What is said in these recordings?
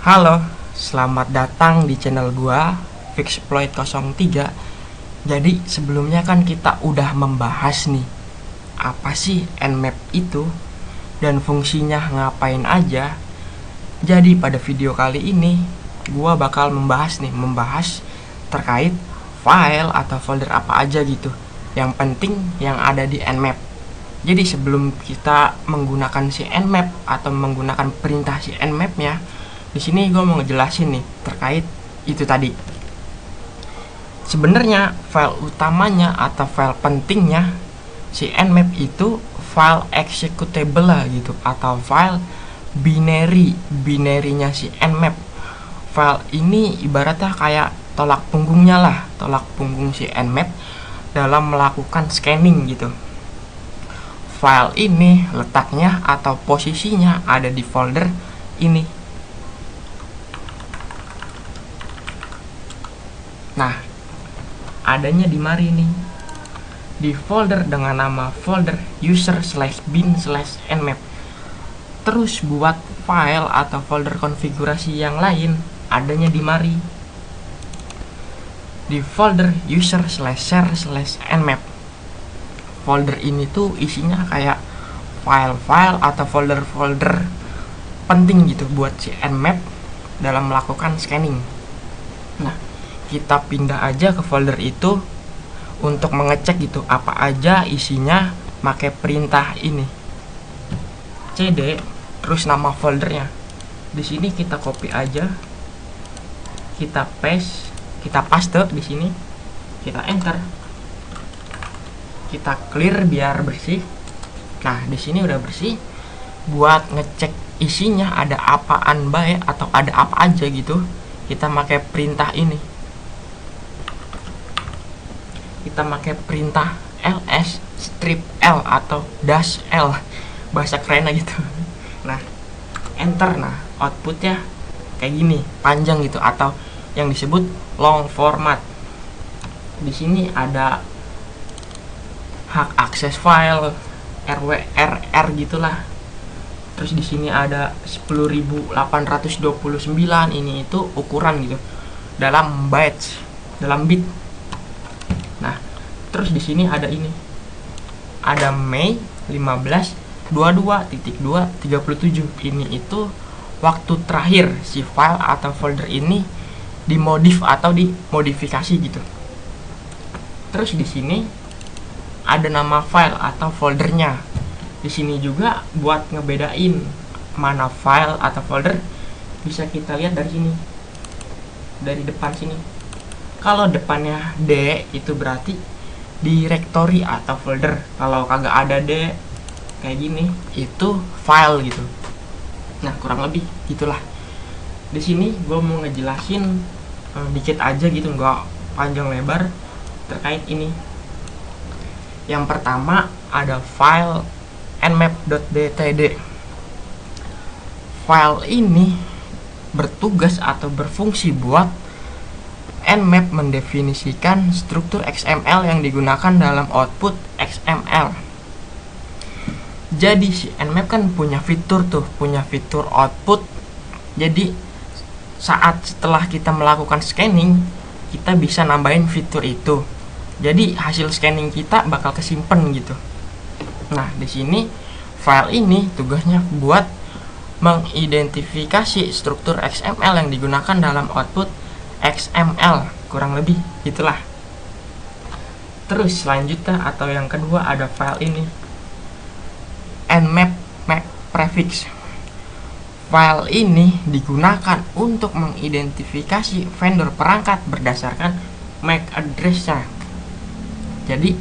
Halo, selamat datang di channel gua Fixploit03. Jadi sebelumnya kan kita udah membahas nih, apa sih Nmap itu dan fungsinya ngapain aja. Jadi pada video kali ini gua bakal membahas terkait file atau folder apa aja gitu yang penting yang ada di Nmap. Jadi sebelum kita menggunakan si Nmap atau menggunakan perintah si Nmap-nya, di sini gue mau ngejelasin nih terkait itu tadi. Sebenarnya file utamanya atau file pentingnya si Nmap itu file executable lah gitu, atau file binary-nya si Nmap. File ini ibaratnya kayak tolak punggungnya lah, tolak punggung si Nmap dalam melakukan scanning gitu. File ini letaknya atau posisinya ada di folder ini. Nah, adanya di mari nih, di folder dengan nama folder user/bin/nmap. Terus buat file atau folder konfigurasi yang lain adanya di mari, di folder user/share/nmap. Folder ini tuh isinya kayak file-file atau folder-folder penting gitu buat si Nmap dalam melakukan scanning. Nah, kita pindah aja ke folder itu untuk mengecek gitu apa aja isinya pakai perintah ini. cd terus nama foldernya. Di sini kita copy aja, kita paste di sini, kita enter, kita clear biar bersih. Nah, di sini udah bersih. Buat ngecek isinya ada apaan baik atau ada apa aja gitu, kita pakai perintah ini. Kita pakai perintah ls strip l atau dash l, bahasa kerennya gitu. Nah, enter. Nah, outputnya kayak gini, panjang gitu, atau yang disebut long format. Di sini ada hak akses file, RWRR gitulah. Terus di sini ada 10.829, ini itu ukuran gitu dalam bytes, dalam bit. Nah, terus di sini ada ini, ada Mei 15.22.2.37. Ini itu waktu terakhir si file atau folder ini dimodif atau dimodifikasi gitu. Terus di sini ada nama file atau foldernya. Di sini juga buat ngebedain mana file atau folder bisa kita lihat dari sini, dari depan sini. Kalau depannya D itu berarti directory atau folder. Kalau kagak ada D kayak gini itu file gitu. Nah, kurang lebih gitulah. Di sini gue mau ngejelasin dikit aja gitu, nggak panjang lebar terkait ini. Yang pertama ada file nmap.dtd. File ini bertugas atau berfungsi buat Nmap mendefinisikan struktur XML yang digunakan dalam output XML. Jadi si Nmap kan punya fitur output. Jadi saat setelah kita melakukan scanning, kita bisa nambahin fitur itu. Jadi hasil scanning kita bakal kesimpan gitu. Nah, di sini file ini tugasnya buat mengidentifikasi struktur XML yang digunakan dalam output XML, kurang lebih gitulah. Terus selanjutnya atau yang kedua ada file ini, nmap prefix. File ini digunakan untuk mengidentifikasi vendor perangkat berdasarkan MAC address-nya. Jadi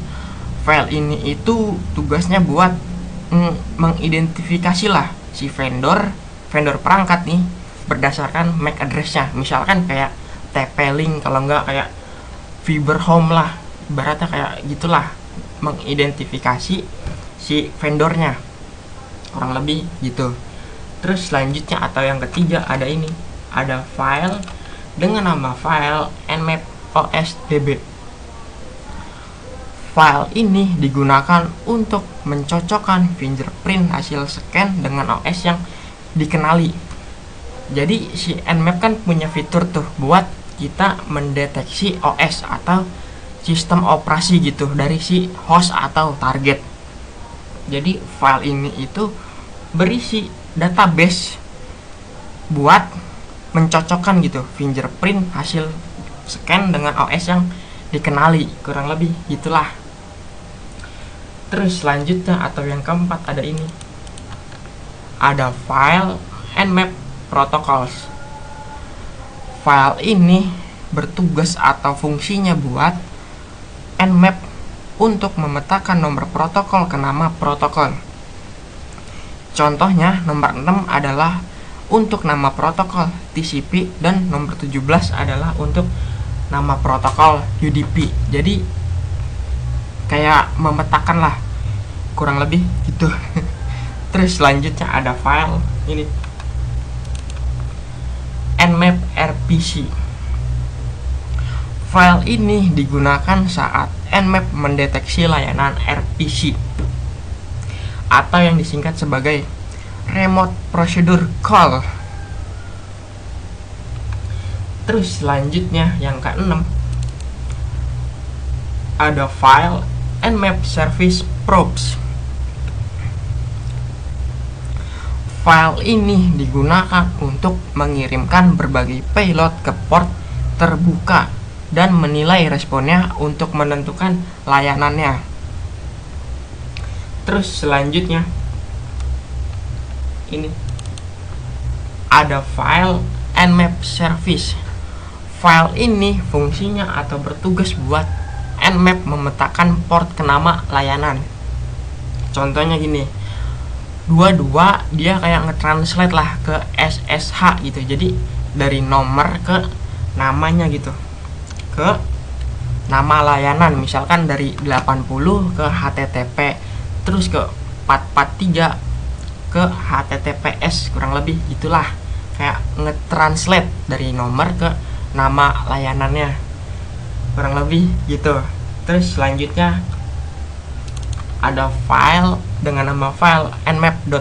file ini itu tugasnya buat mengidentifikasi lah si vendor perangkat nih berdasarkan MAC address-nya. Misalkan kayak TP-Link, kalau enggak kayak Fiber Home lah, ibaratnya kayak gitulah, mengidentifikasi si vendornya, kurang lebih gitu. Terus selanjutnya atau yang ketiga ada ini, ada file dengan nama file nmap osdb. File ini digunakan untuk mencocokkan fingerprint hasil scan dengan OS yang dikenali. Jadi si Nmap kan punya fitur tuh buat kita mendeteksi OS atau sistem operasi gitu dari si host atau target. Jadi file ini itu berisi database buat mencocokkan gitu fingerprint hasil scan dengan OS yang dikenali, kurang lebih gitulah. Terus selanjutnya atau yang keempat ada ini, ada file Nmap protocols. File ini bertugas atau fungsinya buat Nmap untuk memetakan nomor protokol ke nama protokol. Contohnya nomor 6 adalah untuk nama protokol TCP dan nomor 17 adalah untuk nama protokol UDP. Jadi kayak memetakan lah, kurang lebih gitu. Terus selanjutnya ada file ini, Nmap RPC. File ini digunakan saat Nmap mendeteksi layanan RPC atau yang disingkat sebagai Remote Procedure Call. Terus selanjutnya yang ke-6 ada file Nmap Service Probes. File ini digunakan untuk mengirimkan berbagai payload ke port terbuka dan menilai responnya untuk menentukan layanannya. Terus selanjutnya ini ada file Nmap Service. File ini fungsinya atau bertugas buat Nmap memetakan port ke nama layanan. Contohnya gini, 22 dia kayak nge-translate lah ke SSH gitu. Jadi dari nomor ke namanya gitu, ke nama layanan, misalkan dari 80 ke HTTP, terus ke 443 ke HTTPS, kurang lebih gitulah, kayak nge-translate dari nomor ke nama layanannya, kurang lebih gitu. Terus selanjutnya ada file dengan nama file nmap.xsl.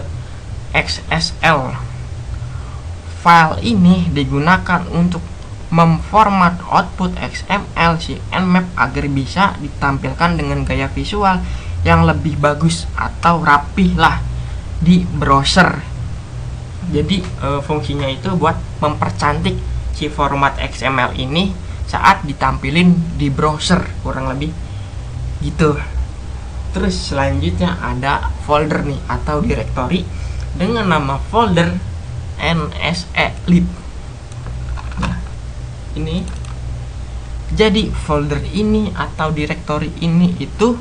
File ini digunakan untuk memformat output XML si Nmap agar bisa ditampilkan dengan gaya visual yang lebih bagus atau rapih lah di browser. Jadi fungsinya itu buat mempercantik si format XML ini saat ditampilin di browser, kurang lebih gitu. Terus selanjutnya ada folder nih atau directory dengan nama folder NSE-lib. Nah, ini jadi folder ini atau directory ini itu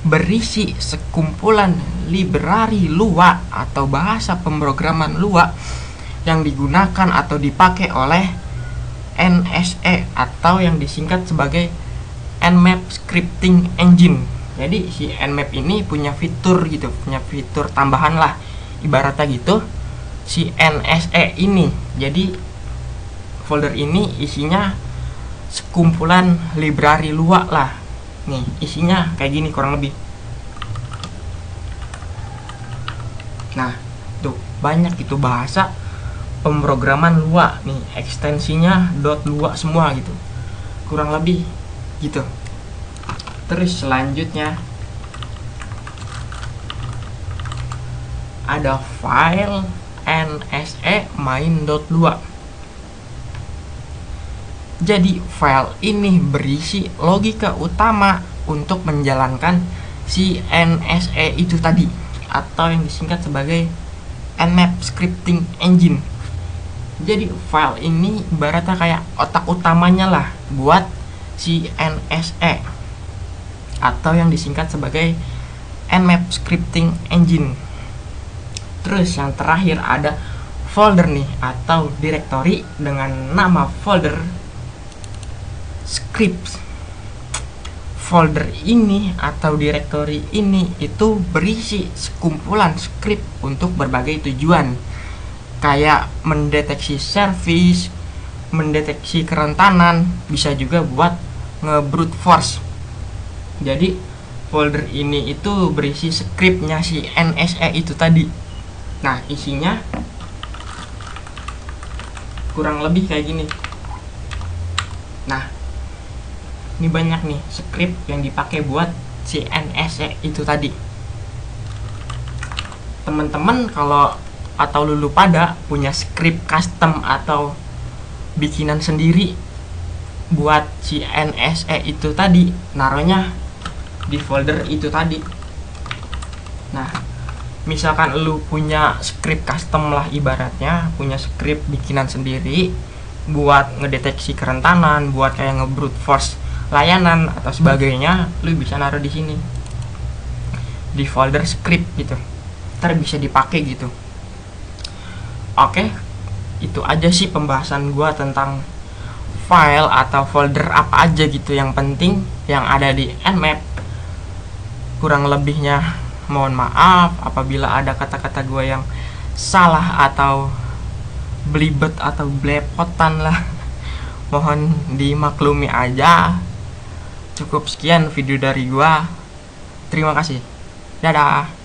berisi sekumpulan library Lua atau bahasa pemrograman Lua yang digunakan atau dipakai oleh NSE atau yang disingkat sebagai Nmap Scripting Engine. Jadi si Nmap ini punya fitur gitu, punya fitur tambahan lah, ibaratnya gitu si NSE ini. Jadi folder ini isinya sekumpulan library Lua lah. Nih isinya kayak gini kurang lebih. Nah tuh banyak itu bahasa pemrograman Lua nih, ekstensinya .lua semua gitu, kurang lebih gitu. Terus selanjutnya ada file nse main.lua. Jadi file ini berisi logika utama untuk menjalankan si NSE itu tadi atau yang disingkat sebagai Nmap Scripting Engine. Jadi file ini ibaratnya kayak otak utamanya lah buat si NSE atau yang disingkat sebagai Nmap Scripting Engine. Terus yang terakhir ada folder nih atau directory dengan nama folder scripts. Folder ini atau directory ini itu berisi sekumpulan script untuk berbagai tujuan, kayak mendeteksi service, mendeteksi kerentanan, bisa juga buat nge-brute force. Jadi folder ini itu berisi scriptnya si NSE itu tadi. Nah isinya kurang lebih kayak gini. Nah, ini banyak nih script yang dipakai buat CNS itu tadi. Teman-teman kalau atau lulu pada punya script custom atau bikinan sendiri buat CNS itu tadi, naruhnya di folder itu tadi. Nah, misalkan lu punya script custom lah, ibaratnya punya script bikinan sendiri buat ngedeteksi kerentanan, buat kayak nge-brute force layanan atau sebagainya, lu bisa naruh di sini di folder script gitu, ntar bisa dipakai gitu. Oke, itu aja sih pembahasan gua tentang file atau folder apa aja gitu yang penting yang ada di Nmap. Kurang lebihnya mohon maaf apabila ada kata-kata gua yang salah atau belibet atau belepotan lah, mohon dimaklumi aja. Cukup sekian video dari gua. Terima kasih. Dadah.